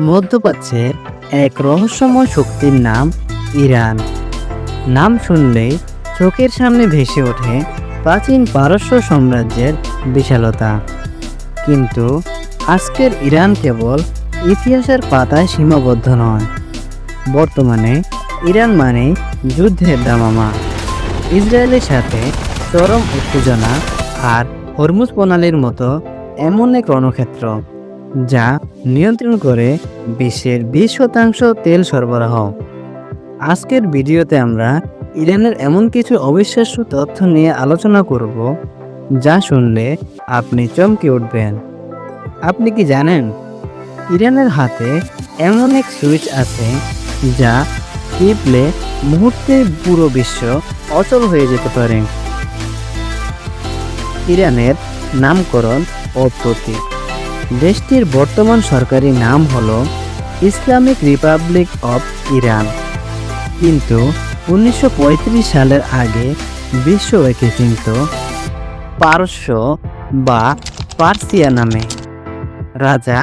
মধ্যপ্রাচ্যের এক রহস্যময় শক্তির নাম ইরান। নাম শুনলেই চোখের সামনে ভেসে ওঠে প্রাচীন পারস্য সাম্রাজ্যের বিশালতা। কিন্তু আজকের ইরান কেবল ইতিহাসের পাতায় সীমাবদ্ধ নয়। বর্তমানে ইরান মানে যুদ্ধের দামামা, ইসরায়েলের সাথে চরম উত্তেজনা আর হরমুজ প্রণালীর মতো এমন এক রণক্ষেত্র যা নিয়ন্ত্রণ করে বিশ্বের 20% তেল সরবরাহ। আজকের ভিডিওতে আমরা ইরানের এমন কিছু অবিশ্বাস্য তথ্য নিয়ে আলোচনা করব যা শুনলে আপনি চমকে উঠবেন। আপনি কি জানেন ইরানের হাতে এমন এক সুইচ আছে যা টিপলে মুহূর্তে পুরো বিশ্ব অচল হয়ে যেতে পারে। ইরানের নামকরণ ও প্রতীক। দেশটির বর্তমান সরকারি নাম হল ইসলামিক রিপাবলিক অফ ইরান, কিন্তু 1935 সালের আগে বিশ্ব একে চিনত পারস্য বা পার্সিয়া নামে। রাজা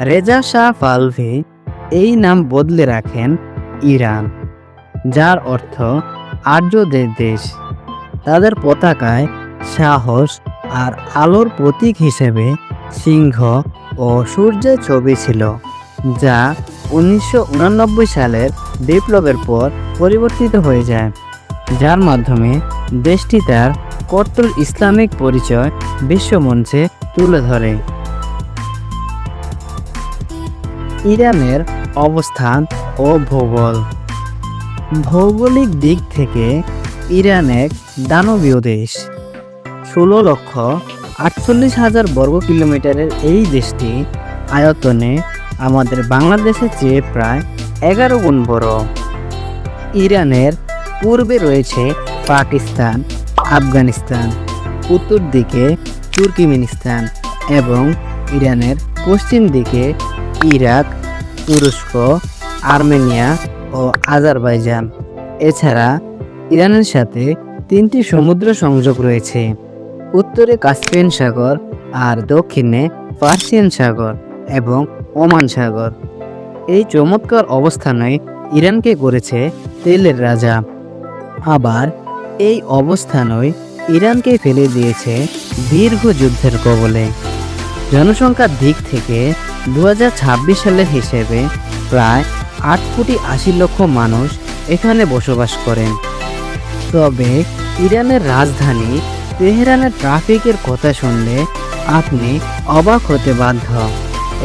রেজা শাহ পাহলভি এই নাম বদলে রাখেন ইরান, যার অর্থ আর্যদের দেশ। তাদের পতাকায় সাহস আর আলোর প্রতীক হিসেবে সিংহ ও সূর্যের ছবি ছিল, যা 1989 সালের বিপ্লবের পর পরিবর্তিত হয়ে যায়, যার মাধ্যমে দেশটি তার কট্টর ইসলামিক পরিচয় বিশ্বমঞ্চে তুলে ধরে। ইরানের অবস্থান ও ভূগোল। ভৌগোলিক দিক থেকে ইরান এক দানবীয় দেশ। 16,48,000 বর্গ কিলোমিটারের এই দেশটি আয়তনে আমাদের বাংলাদেশের চেয়ে প্রায় 11 গুণ বড়। ইরানের পূর্বে রয়েছে পাকিস্তান, আফগানিস্তান, উত্তর দিকে তুর্কমেনিস্তান এবং ইরানের পশ্চিম দিকে ইরাক, তুরস্ক, আর্মেনিয়া ও আজারবাইজান। এছাড়া ইরানের সাথে 3টি সমুদ্র সংযোগ রয়েছে, উত্তরে কাস্পিয়ান সাগর আর দক্ষিণে পার্সিয়ান সাগর এবং ওমান সাগর। এই চমৎকার অবস্থানে ইরানকে করেছে তেলের রাজা। আবার এই অবস্থানই ইরানকে ফেলে দিয়েছে দীর্ঘ যুদ্ধের কবলে। জনসংখ্যার দিক থেকে 2026 সালের হিসেবে প্রায় 8,80,00,000 মানুষ এখানে বসবাস করেন। তবে ইরানের রাজধানী তেহরানের ট্রাফিকের কথা শুনলে আপনি অবাক হতে বাধ্য।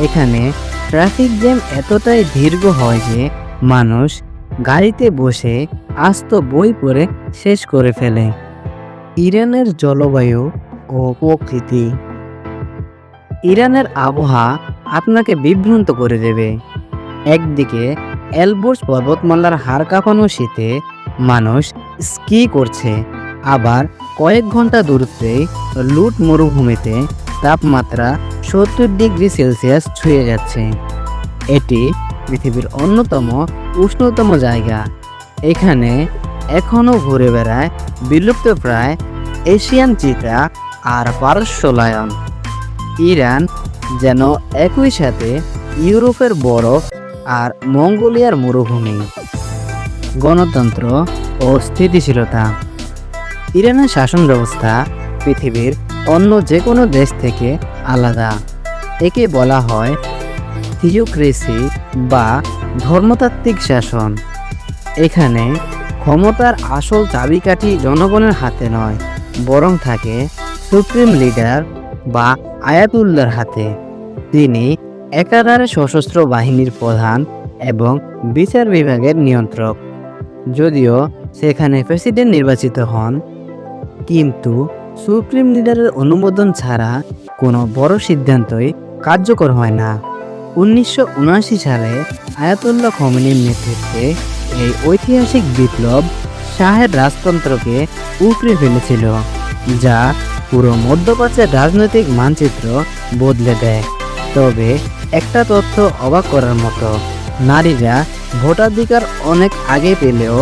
এখানে ট্রাফিক জ্যাম এতটাই দীর্ঘ হয় যে মানুষ গাড়িতে বসে আস্ত বই পড়ে শেষ করে ফেলে। ইরানের জলবায়ু ও প্রকৃতি। ইরানের আবহাওয়া আপনাকে বিভ্রান্ত করে দেবে। একদিকে এলবুর্জ পর্বতমালার হাড় কাঁপানো শীতে মানুষ স্কি করছে, আবার কয়েক ঘন্টা দূরত্বে লুট মরুভূমিতে তাপমাত্রা 70 ডিগ্রি সেলসিয়াস ছুঁয়ে যাচ্ছে। এটি পৃথিবীর অন্যতম উষ্ণতম জায়গা। এখানে এখনও ঘুরে বেড়ায় বিলুপ্তপ্রায় এশিয়ান চিতা আর পারস্য লায়ন। ইরান যেন একই সাথে ইউরোপের বরফ আর মঙ্গোলিয়ার মরুভূমি। গণতন্ত্র ও স্থিতিশীলতা। ইরানের শাসন ব্যবস্থা পৃথিবীর অন্য যে কোনো দেশ থেকে আলাদা। একে বলা হয় থিওক্রেসি বা ধর্মতাত্ত্বিক শাসন। এখানে ক্ষমতার আসল চাবিকাঠি জনগণের হাতে নয়, বরং থাকে সুপ্রিম লিডার বা আয়াতুল্লাহর হাতে। তিনি একাধারে সশস্ত্র বাহিনীর প্রধান এবং বিচার বিভাগের নিয়ন্ত্রক। যদিও সেখানে প্রেসিডেন্ট নির্বাচিত হন, কিন্তু সুপ্রিম লিডারের অনুমোদন ছাড়া কোনো বড় সিদ্ধান্তই কার্যকর হয় না। 1979 সালে আয়াতুল্লাহ খোমেনির নেতৃত্বে এই ঐতিহাসিক বিপ্লব শাহের রাজতন্ত্রকে উপড়ে ফেলেছিল, যা পুরো মধ্যপ্রাচ্যের রাজনৈতিক মানচিত্র বদলে দেয়। তবে একটা তথ্য অবাক করার মতো, নারীরা ভোটাধিকার অনেক আগে পেলেও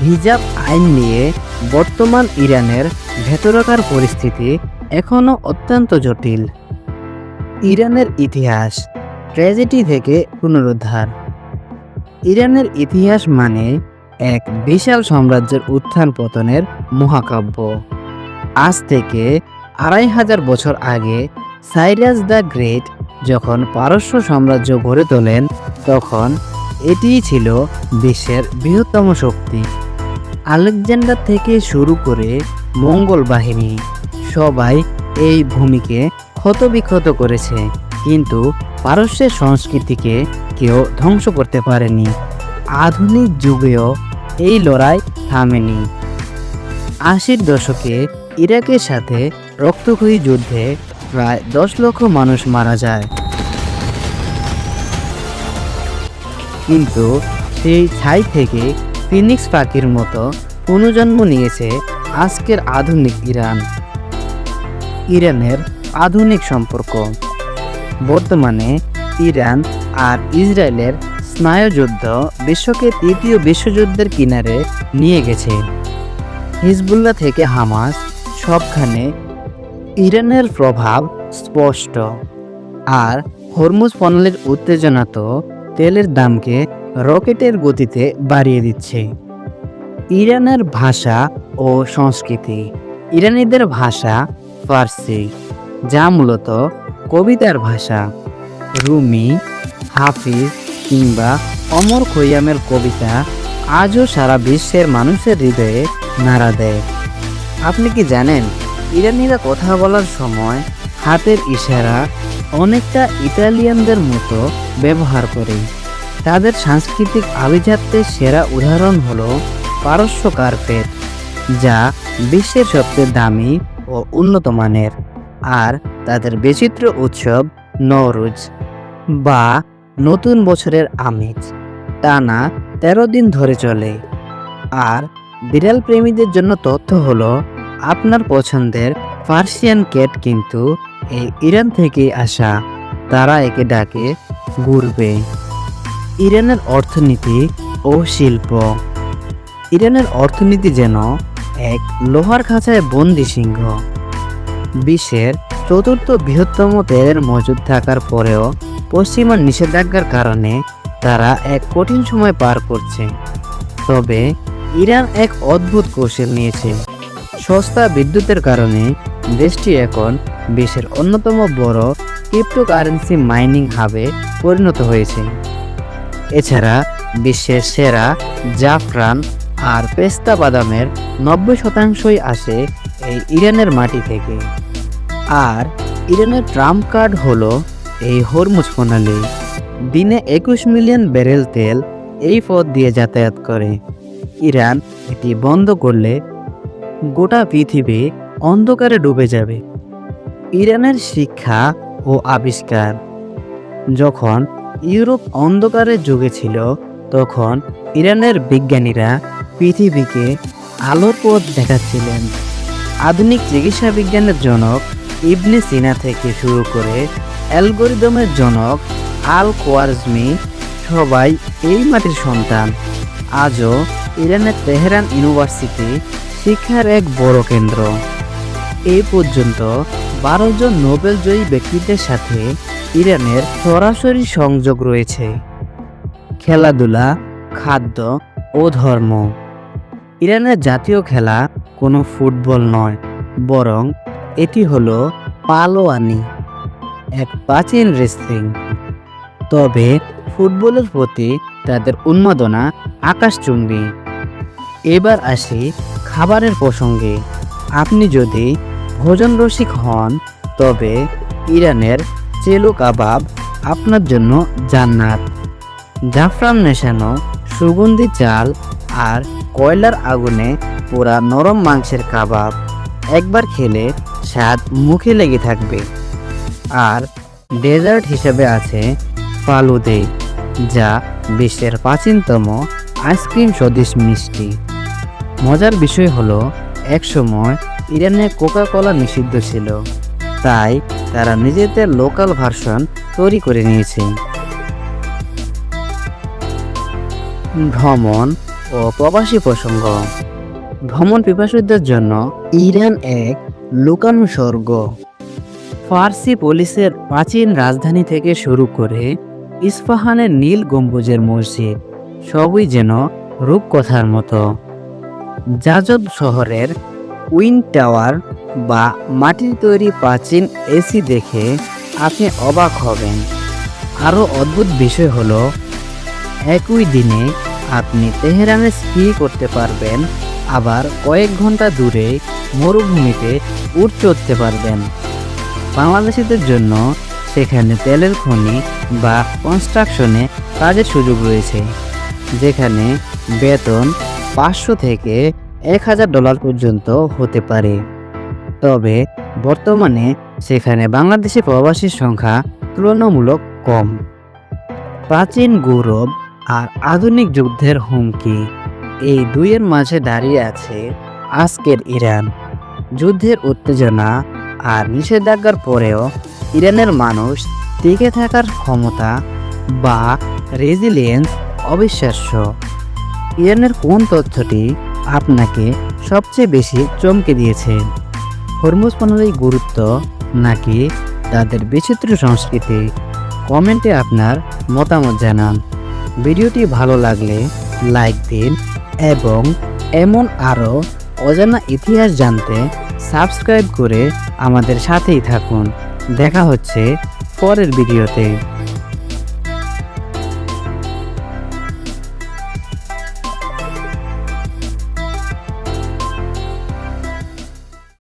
হিজাব আইন নিয়ে বর্তমান ইরানের ভেতরকার পরিস্থিতি এখনও অত্যন্ত জটিল। ইরানের ইতিহাস। ট্র্যাজেডি থেকে পুনরুদ্ধার। ইরানের ইতিহাস মানে এক বিশাল সাম্রাজ্যের উত্থান পতনের মহাকাব্য। আজ থেকে 2500 বছর আগে সাইরাস দ্য গ্রেট যখন পারস্য সাম্রাজ্য গড়ে তোলেন, তখন এটিই ছিল বিশ্বের বৃহত্তম শক্তি। আলেকজান্ডার থেকে শুরু করে মঙ্গল বাহিনী সবাই এই ভূমিকে ক্ষতবিক্ষত করেছে, কিন্তু পারস্যের সংস্কৃতিকে কেউ ধ্বংস করতে পারেনি। আধুনিক যুগেও এই লড়াই থামেনি। 80-র দশকে ইরাকের সাথে রক্তক্ষয়ী যুদ্ধে প্রায় 10 লক্ষ মানুষ মারা যায়, কিন্তু সেই ছাই থেকে ফিনিক্স পাখির মতো পুনর্জন্ম নিয়েছে আজকের আধুনিক ইরান। ইরানের আধুনিক সম্পর্ক। বর্তমানে ইরান আর ইসরায়েলের স্নায়ুযুদ্ধ বিশ্বকে তৃতীয় বিশ্বযুদ্ধের কিনারে নিয়ে গেছে। হিজবুল্লাহ থেকে হামাস, সবখানে ইরানের প্রভাব স্পষ্ট। আর হরমুজ প্রণালীর উত্তেজনা তো তেলের দামকে রকেটের গতিতে বাড়িয়ে দিচ্ছে। ইরানের ভাষা ও সংস্কৃতি। ইরানিদের ভাষা ফার্সি, যা মূলত কবিতার ভাষা। রুমি, হাফিজ কিংবা অমর খৈয়ামের কবিতা আজও সারা বিশ্বের মানুষের হৃদয়ে নাড়া দেয়। আপনি কি জানেন, ইরানিরা কথা বলার সময় হাতের ইশারা অনেকটা ইতালিয়ানদের মতো ব্যবহার করে। তাদের সাংস্কৃতিক আভিজাত্যের সেরা উদাহরণ হলো পারস্য কার্পেট, যা বিশ্বের সবচেয়ে দামি ও উন্নত মানের। আর তাদের বিচিত্র উৎসব নওরুজ বা নতুন বছরের আমেজ টানা 13 দিন ধরে চলে। আর বিড়াল প্রেমীদের জন্য তথ্য হলো, আপনার পছন্দের পার্সিয়ান ক্যাট কিন্তু এই ইরান থেকেই আসা। তারা একে ডাকে ঘুরবে। ইরানের অর্থনীতি ও শিল্প। ইরানের অর্থনীতি যেন এক লোহার খাঁচায় বন্দি সিংহ। বিশ্বের 4র্থ বৃহত্তম তেলের মজুদ থাকার পরেও পশ্চিমা নিষেধাজ্ঞার কারণে তারা এক কঠিন সময় পার করছে। তবে ইরান এক অদ্ভুত কৌশল নিয়েছে। সস্তা বিদ্যুতের কারণে দেশটি এখন বিশ্বের অন্যতম বড় ক্রিপ্টোকারেন্সি মাইনিং হাবে পরিণত হয়েছে। এছাড়া বিশ্বের সেরা জাফরান আর পেস্তা বাদামের 90%ই আসে এই ইরানের মাটি থেকে। আর ইরানের ট্রাম্প কার্ড হলো এই হরমুজ প্রণালী। দিনে 21 মিলিয়ন ব্যারেল তেল এই পথ দিয়ে যাতায়াত করে। ইরান এটি বন্ধ করলে গোটা পৃথিবী অন্ধকারে ডুবে যাবে। ইরানের শিক্ষা ও আবিষ্কার। যখন ইউরোপ অন্ধকারের যুগে ছিল, তখন ইরানের বিজ্ঞানীরা পৃথিবীকে আলোর পথ দেখাচ্ছিলেন। আধুনিক চিকিৎসা বিজ্ঞানের জনক ইবনে সিনা থেকে শুরু করে অ্যালগরিদমের জনক আল খোয়ারিজমি সবাই এই মাটির সন্তান। আজও ইরানের তেহরান ইউনিভার্সিটি শিক্ষার এক বড় কেন্দ্র। এই পর্যন্ত 12 জন নোবেলজয়ী ব্যক্তিদের সাথে ইরানের সরাসরি সংযোগ রয়েছে। খেলাধুলা, খাদ্য ও ধর্ম। ইরানের জাতীয় খেলা কোনো ফুটবল নয়, বরং এটি হলো পালোয়ানি, এক প্রাচীন রেসলিং। তবে ফুটবলের প্রতি তাদের উন্মাদনা আকাশচুম্বী। এবার আসি খাবারের প্রসঙ্গে। আপনি যদি ভোজন রসিক হন, তবে ইরানের চেলো কাবাব আপনার জন্য জান্নাত। জাফরান মেশানো সুগন্ধি চাল আর কয়লার আগুনে পোড়া নরম মাংসের কাবাব একবার খেলে স্বাদ মুখে লেগে থাকবে। আর ডেজার্ট হিসেবে আছে ফালুদে, যা বিশ্বের প্রাচীনতম আইসক্রিম সদৃশ মিষ্টি। মজার বিষয় হলো, একসময় ইরানে কোকা কোলা নিষিদ্ধ ছিল, তাই তারা নিজেদের লোকাল ভার্সন তৈরি করে নিয়েছে। ভ্রমণ ও প্রবাসী প্রসঙ্গ। ভ্রমণ পিপাসুদের জন্য ইরান এক লুকানো স্বর্গ। ফার্সি পুলিশের প্রাচীন রাজধানী থেকে শুরু করে ইস্পাহানের নীল গম্বুজের মসজিদ সবই যেন রূপকথার মতো। জাজদ শহরের উইন টাওয়ার বা মাটির তৈরি প্রাচীন এসি দেখে আপনি অবাক হবেন। আরও অদ্ভুত বিষয় হলো একই দিনে আপনি তেহরানে স্কি করতে পারবেন, আবার কয়েক ঘন্টা দূরে মরুভূমিতে উট চড়তে পারবেন। বাংলাদেশিদের জন্য সেখানে তেলের খনি বা কনস্ট্রাকশনে কাজের সুযোগ রয়েছে, যেখানে বেতন 500 থেকে $1000 পর্যন্ত হতে পারে। তবে বর্তমানে সেখানে বাংলাদেশি প্রবাসীর সংখ্যা তুলনামূলক কম। প্রাচীন গৌরব আর আধুনিক যুদ্ধের হুমকি, এই দুইয়ের মাঝে দাঁড়িয়ে আছে আজকের ইরান। যুদ্ধের উত্তেজনা আর নিষেধাজ্ঞার পরেও ইরানের মানুষ টিকে থাকার ক্ষমতা বা রেজিলিয়েন্স অবিশ্বাস্য। ইরানের কোন তথ্যটি আপনাকে সবচেয়ে বেশি চমকে দিয়েছে? হরমুজ প্রণালীর গুরুত্ব নাকি তাদের বিচিত্র সংস্কৃতি? কমেন্টে আপনার মতামত জানান। ভিডিওটি ভালো লাগলে লাইক দিন এবং এমন আরও অজানা ইতিহাস জানতে সাবস্ক্রাইব করে আমাদের সাথেই থাকুন। দেখা হচ্ছে পরের ভিডিওতে।